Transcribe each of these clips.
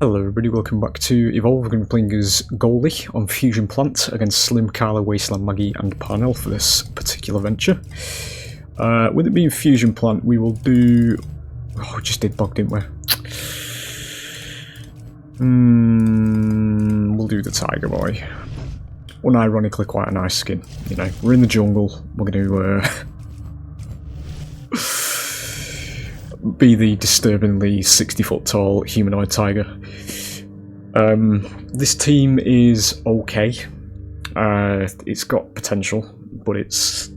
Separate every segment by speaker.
Speaker 1: Hello everybody, welcome back to Evolve. We're going to be playing as Goliath on Fusion Plant against Slim, Carla, Wasteland, Maggie and Parnell for this particular venture. With it being Fusion Plant, we will do... Oh, we just did bog, didn't we? We'll do the Tiger Boy. Unironically quite a nice skin, you know. We're in the jungle, we're going to... be the disturbingly 60-foot tall humanoid tiger. This team is okay. It's got potential, but it's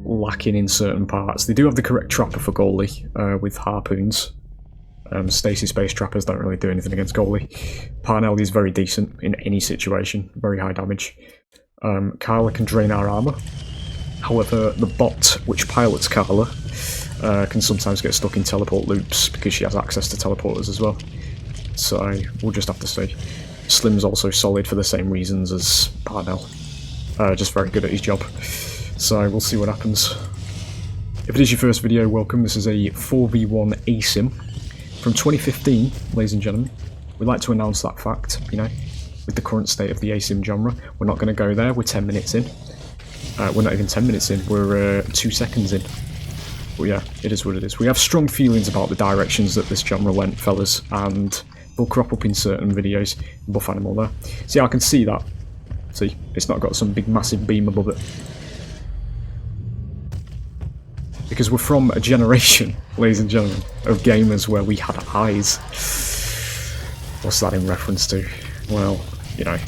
Speaker 1: lacking in certain parts. They do have the correct trapper for goalie with harpoons. Stasis based trappers don't really do anything against goalie. Parnell is very decent in any situation, very high damage. Carla can drain our armor. However, the bot which pilots Carla can sometimes get stuck in teleport loops because she has access to teleporters as well. So we'll just have to see. Slim's also solid for the same reasons as Parnell. Just very good at his job. So we'll see what happens. If it is your first video, welcome. This is a 4v1 Asym from 2015, ladies and gentlemen. We'd like to announce that fact, you know, with the current state of the Asym genre. We're not going to go there, we're 10 minutes in. We're not even 10 minutes in, we're 2 seconds in. But yeah, it is what it is. We have strong feelings about the directions that this genre went, fellas, and they'll crop up in certain videos. Buff animal there. See, I can see that. See, it's not got some big massive beam above it. Because we're from a generation, ladies and gentlemen, of gamers where we had eyes. What's that in reference to? Well, you know,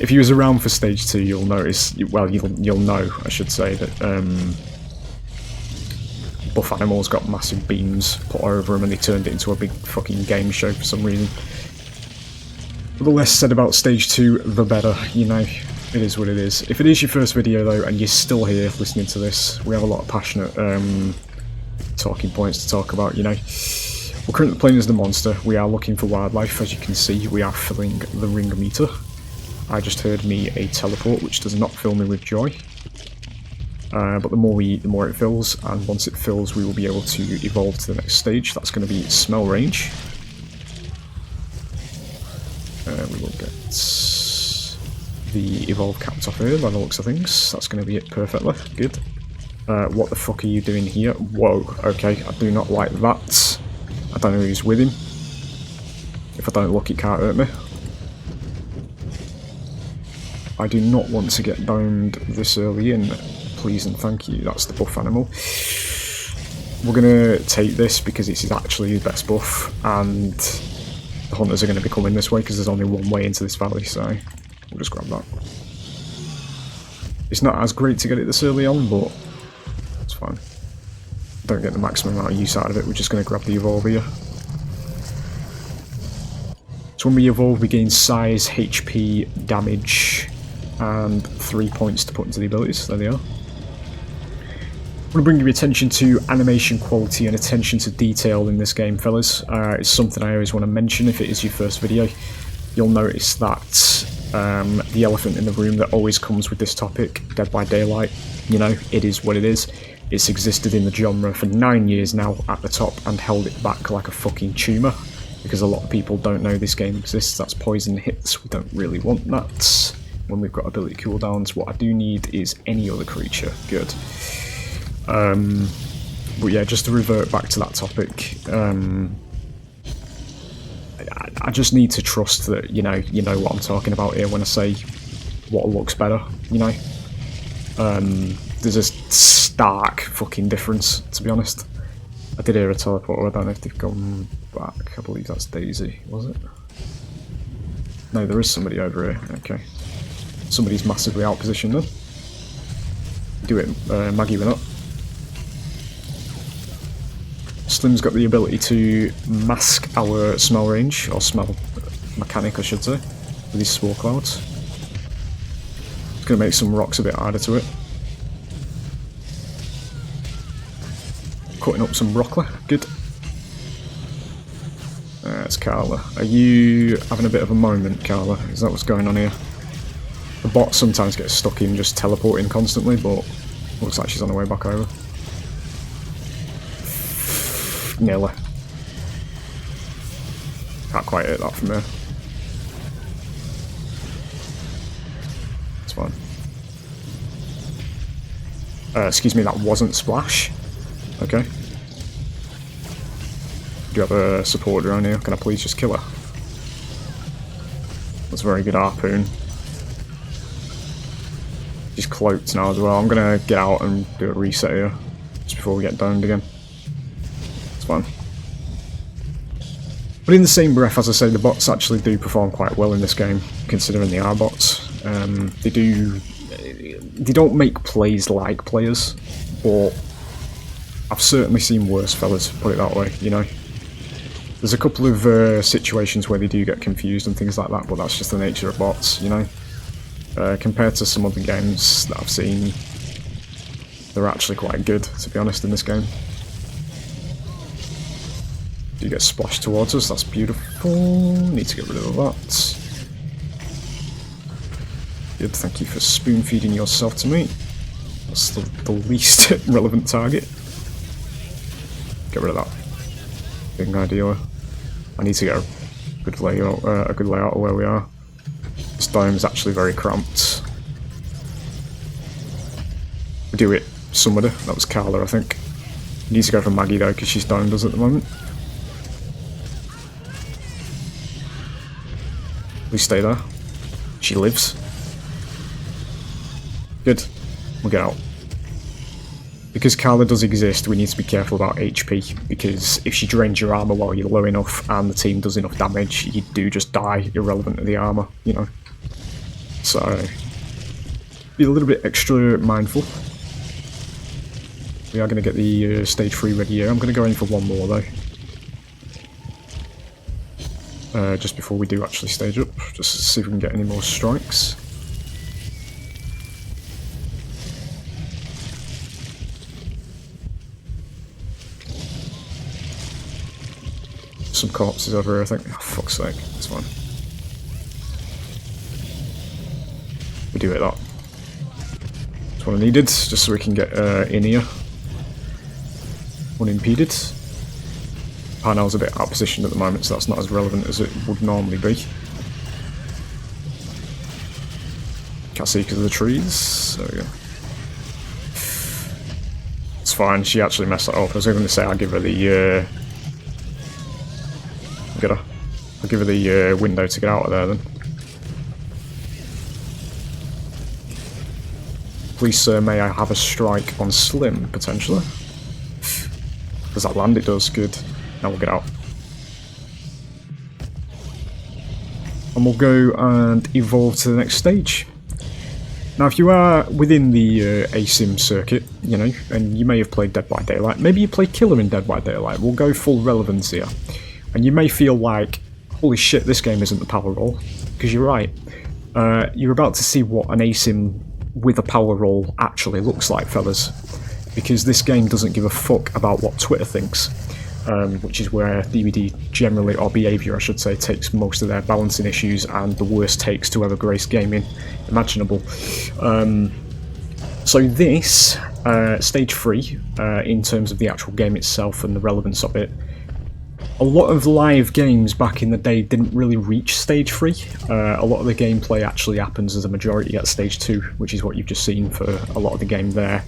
Speaker 1: if you was around for stage 2, you'll notice, well, you'll know, I should say, that buff animals got massive beams put over them and they turned it into a big fucking game show for some reason. But the less said about stage 2, the better, you know. It is what it is. If it is your first video though, and you're still here listening to this, we have a lot of passionate talking points to talk about, you know. We're currently playing as the monster. We are looking for wildlife. As you can see, we are filling the ring meter. I just heard me a teleport, which does not fill me with joy. But the more it fills, and once it fills, we will be able to evolve to the next stage. That's going to be smell range. We will get the evolve capped off here by the looks of things. That's going to be it perfectly. Good. What the fuck are you doing here? Whoa, okay, I do not like that. I don't know who's with him. If I don't look, it can't hurt me. I do not want to get domed this early in. Please and thank you. That's the buff animal. We're going to take this because it's actually his best buff, and the hunters are going to be coming this way because there's only one way into this valley, so we'll just grab that. It's not as great to get it this early on, but it's fine. Don't get the maximum amount of use out of it, we're just going to grab the evolve here. So when we evolve, we gain size, HP, damage, and 3 points to put into the abilities. There they are. I want to bring your attention to animation quality and attention to detail in this game, fellas. It's something I always want to mention if it is your first video. You'll notice that the elephant in the room that always comes with this topic, Dead by Daylight, you know, it is what it is. It's existed in the genre for 9 years now at the top and held it back like a fucking tumour. Because a lot of people don't know this game exists. That's poison hits, we don't really want that. When we've got ability cooldowns, what I do need is any other creature. Good. But yeah, just to revert back to that topic, I just need to trust that you know what I'm talking about here when I say what looks better, you know. There's a stark fucking difference, to be honest. I did hear a teleporter, I don't know if they've gone back. I believe that's Daisy, was it? No, there is somebody over here, okay. Somebody's massively out positioned then. Do it, Maggie, we're not. Slim's got the ability to mask our smell range, or smell mechanic I should say, with these spore clouds. It's going to make some rocks a bit harder to hit. Cutting up some broccoli, good. It's Carla. Are you having a bit of a moment, Carla? Is that what's going on here? The bot sometimes gets stuck in just teleporting constantly, but looks like she's on her way back over. Nearly. Can't quite hit that from there. It's fine. Excuse me, that wasn't Splash. Okay. Do you have a support around here? Can I please just kill her? That's a very good harpoon. She's cloaked now as well. I'm gonna get out and do a reset here, just before we get downed again. It's fine. But in the same breath, as I say, the bots actually do perform quite well in this game, considering they are bots. They don't make plays like players, but I've certainly seen worse fellas, put it that way, you know. There's a couple of situations where they do get confused and things like that, but that's just the nature of bots, you know. Compared to some other games that I've seen, they're actually quite good, to be honest, in this game. Do get splashed towards us, that's beautiful. Need to get rid of that. Good, thank you for spoon feeding yourself to me. That's the least relevant target. Get rid of that. Big idea. I need to get a good layout of where we are. This dome's actually very cramped. We do it somebody. That was Carla, I think. Need to go for Maggie though, because she's domed us at the moment. Please stay there. She lives. Good. We'll get out. Because Carla does exist, we need to be careful about HP, because if she drains your armour while you're low enough and the team does enough damage, you do just die, irrelevant to the armour, you know. So, be a little bit extra mindful. We are going to get the stage 3 ready here. I'm going to go in for one more though. Just before we do actually stage up, just to see if we can get any more strikes. Some corpses over here, I think. Oh, fuck's sake, it's fine. We do it that. That's what I needed, just so we can get in here unimpeded. Parnell's a bit out of position at the moment, so that's not as relevant as it would normally be. Can't see because of the trees. There we go. It's fine, she actually messed that up. I was going to say I'll give her the I'll give her the window to get out of there then. Please sir, may I have a strike on Slim, potentially? Does that land? It does, good. Now we'll get out. And we'll go and evolve to the next stage. Now if you are within the Asym circuit, you know, and you may have played Dead by Daylight, maybe you play Killer in Dead by Daylight, we'll go full relevance here. And you may feel like, holy shit, this game isn't the power roll, because you're right. You're about to see what an Asym with a power roll actually looks like, fellas. Because this game doesn't give a fuck about what Twitter thinks, which is where DBD generally, or Behaviour I should say, takes most of their balancing issues and the worst takes to ever grace gaming imaginable. So this, stage 3, in terms of the actual game itself and the relevance of it, a lot of live games back in the day didn't really reach stage 3. A lot of the gameplay actually happens as a majority at stage 2, which is what you've just seen for a lot of the game there.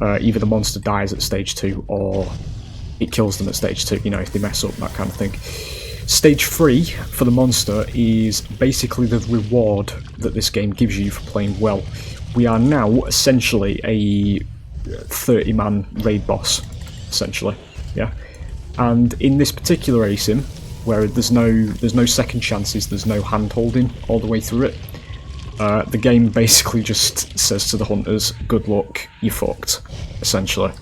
Speaker 1: Either the monster dies at stage 2 or it kills them at stage 2, you know, if they mess up, that kind of thing. Stage 3 for the monster is basically the reward that this game gives you for playing well. We are now essentially a 30-man raid boss, essentially, yeah. And in this particular Asym, where there's no second chances, there's no hand-holding all the way through it, the game basically just says to the hunters, good luck, you're fucked, essentially.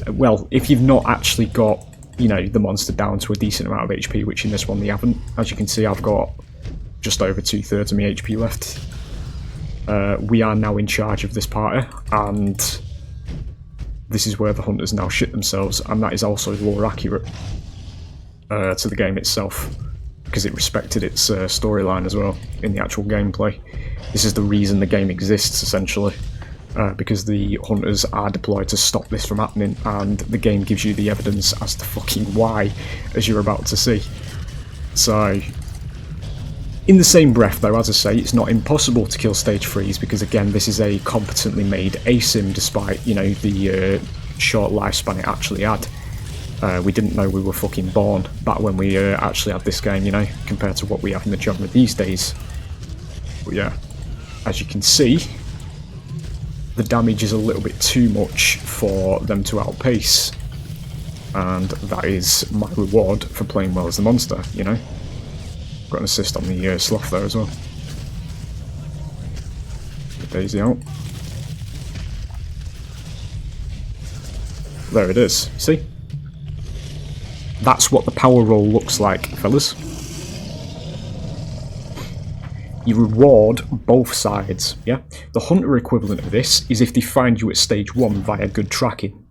Speaker 1: Well, if you've not actually got, you know, the monster down to a decent amount of HP, which in this one they haven't. As you can see, I've got just over 2/3 of my HP left. We are now in charge of this party, and this is where the hunters now shit themselves, and that is also lore accurate to the game itself, because it respected its storyline as well in the actual gameplay. This is the reason the game exists, essentially, because the hunters are deployed to stop this from happening, and the game gives you the evidence as to fucking why, as you're about to see. So, in the same breath though, as I say, it's not impossible to kill stage 3s, because again, this is a competently made asym, despite, you know, the short lifespan it actually had. We didn't know we were fucking born back when we actually had this game, you know, compared to what we have in the genre these days. But yeah, as you can see, the damage is a little bit too much for them to outpace, and that is my reward for playing well as the monster, you know. Got an assist on the sloth there as well. Get Daisy out. There it is, see? That's what the power roll looks like, fellas. You reward both sides, yeah? The hunter equivalent of this is if they find you at stage 1 via good tracking.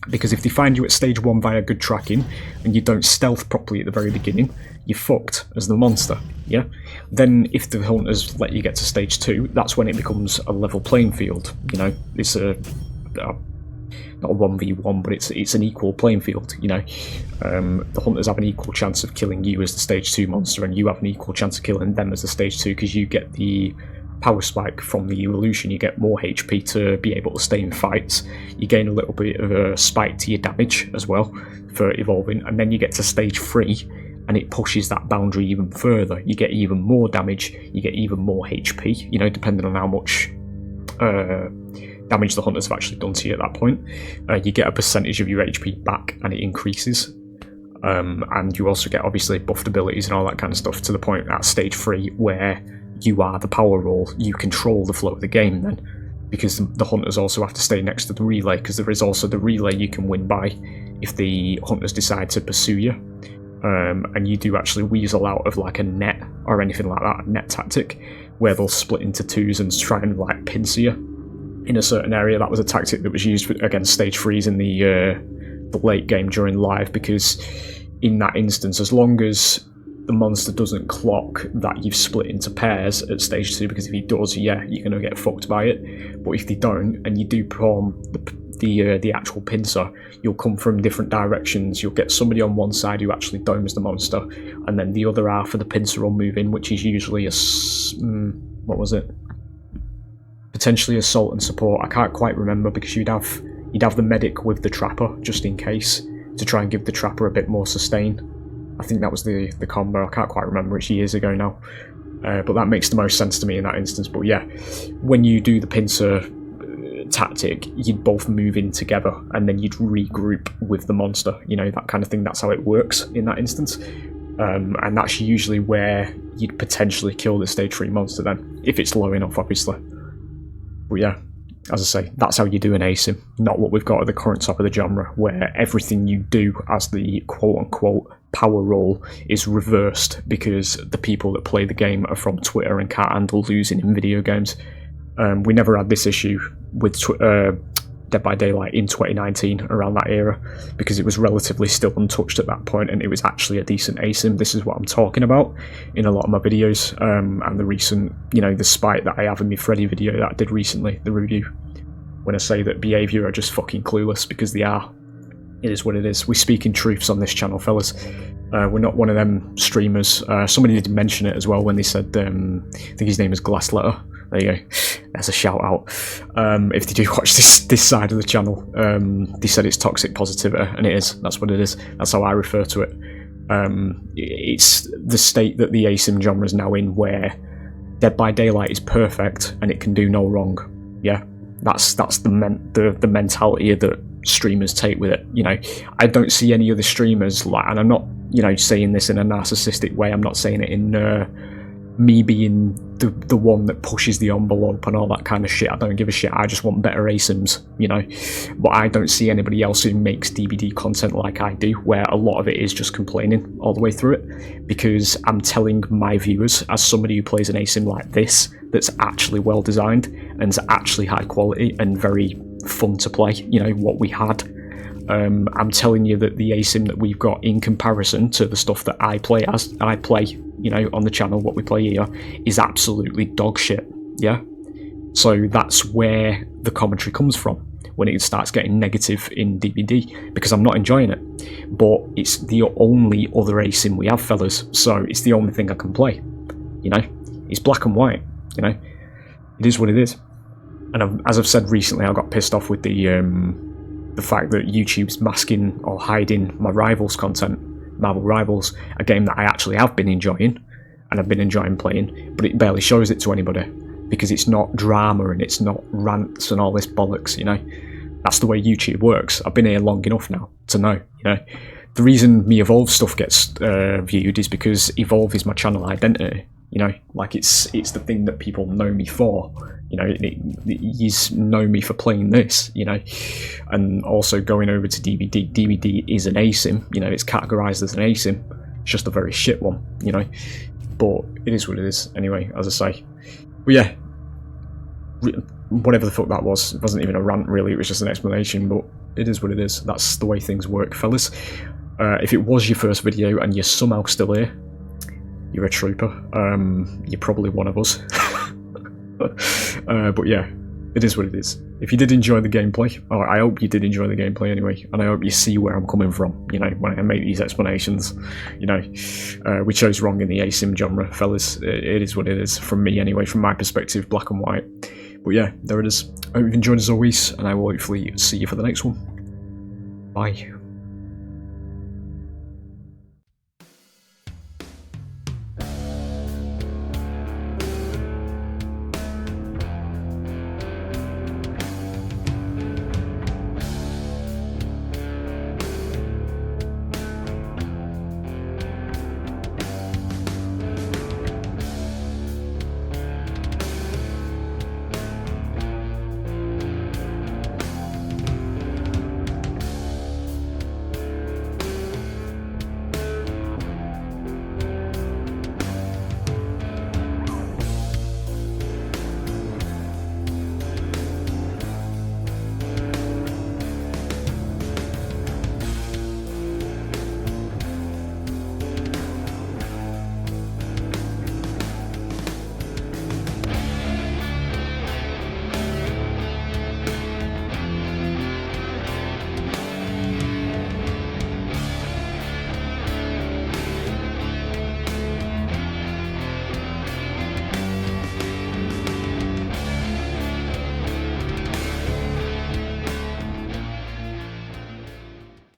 Speaker 1: Because if they find you at stage 1 via good tracking, and you don't stealth properly at the very beginning, you're fucked as the monster, yeah? Then if the hunters let you get to stage 2, that's when it becomes a level playing field, you know? It's not a 1v1, but it's an equal playing field, you know. The hunters have an equal chance of killing you as the stage 2 monster, and you have an equal chance of killing them as the stage 2, because you get the power spike from the evolution. You get more HP to be able to stay in fights. You gain a little bit of a spike to your damage as well for evolving, and then you get to stage 3 and it pushes that boundary even further. You get even more damage, you get even more HP, you know, depending on how much damage the hunters have actually done to you at that point. You get a percentage of your HP back, and it increases. And you also get obviously buffed abilities and all that kind of stuff, to the point at stage 3 where you are the power roll. You control the flow of the game then, because the hunters also have to stay next to the relay, because there is also the relay you can win by if the hunters decide to pursue you. And you do actually weasel out of like a net or anything like that, a net tactic, where they'll split into twos and try and like pincer you in a certain area. That was a tactic that was used against stage 3s in the late game during live, because in that instance, as long as the monster doesn't clock that you've split into pairs at stage 2, because if he does, yeah, you're going to get fucked by it. But if they don't, and you do perform the actual pincer, you'll come from different directions. You'll get somebody on one side who actually domes the monster, and then the other half of the pincer will move in, which is usually what was it? Potentially assault and support. I can't quite remember, because you'd have the medic with the trapper just in case, to try and give the trapper a bit more sustain. I think that was the combo. I can't quite remember, it's years ago now. But that makes the most sense to me in that instance. But yeah, when you do the pincer tactic, you'd both move in together, and then you'd regroup with the monster, you know, that kind of thing. That's how it works in that instance. And that's usually where you'd potentially kill the stage 3 monster then, if it's low enough, obviously. But yeah, as I say, that's how you do an asym, not what we've got at the current top of the genre, where everything you do as the quote-unquote power roll is reversed, because the people that play the game are from Twitter and can't handle losing in video games. We never had this issue with Dead by Daylight in 2019, around that era, because it was relatively still untouched at that point, and it was actually a decent asym. This is what I'm talking about in a lot of my videos, and the recent, you know, the spite that I have in my Freddy video that I did recently, the review, when I say that behaviour are just fucking clueless, because they are. It is what it is. We speak in truths on this channel, fellas. We're not one of them streamers. Somebody did mention it as well when they said, I think his name is Glassletter. There you go. That's a shout out. If they do watch this side of the channel, they said it's toxic positivity, and it is. That's what it is. That's how I refer to it. It's the state that the asym genre is now in, where Dead by Daylight is perfect and it can do no wrong. Yeah, that's the mentality that streamers take with it. You know, I don't see any other streamers like, and I'm not, you know, saying this in a narcissistic way. I'm not saying it in me being the one that pushes the envelope and all that kind of shit. I don't give a shit. I just want better asyms, you know. But I don't see anybody else who makes DVD content like I do, where a lot of it is just complaining all the way through it, because I'm telling my viewers, as somebody who plays an asym like this, that's actually well designed and is actually high quality and very fun to play, you know, what we had. I'm telling you that the asym that we've got, in comparison to the stuff that I play, you know, on the channel, what we play here, is absolutely dog shit. Yeah, so that's where the commentary comes from. when it starts getting negative in DBD, because I'm not enjoying it. But it's the only other asim we have, fellas, so it's the only thing I can play. You know, it's black and white. You know, it is what it is. And as I've said recently, I got pissed off with the fact that YouTube's masking or hiding my Rivals content, Marvel Rivals, a game that I actually have been enjoying and I've been enjoying playing, but it barely shows it to anybody because it's not drama and it's not rants and all this bollocks, you know. That's the way YouTube works. I've been here long enough now to know, you know. The reason me Evolve stuff gets viewed is because Evolve is my channel identity, you know. Like, it's the thing that people know me for, you know. You know me for playing this, you know. And also going over to DBD. DBD is an asim, you know. It's categorized as an asim. It's just a very shit one, you know. But it is what it is. Anyway, as I say. But yeah, whatever the fuck that was, it wasn't even a rant really, it was just an explanation, but it is what it is. That's the way things work, fellas. If it was your first video and you're somehow still here, you're a trooper. You're probably one of us. But yeah, it is what it is. If you did enjoy the gameplay, or I hope you did enjoy the gameplay anyway, and I hope you see where I'm coming from, you know, when I make these explanations. You know, we chose wrong in the asim genre, fellas. It is what it is, from me anyway, from my perspective, black and white. But yeah, there it is. I hope you've enjoyed as always, and I will hopefully see you for the next one. Bye.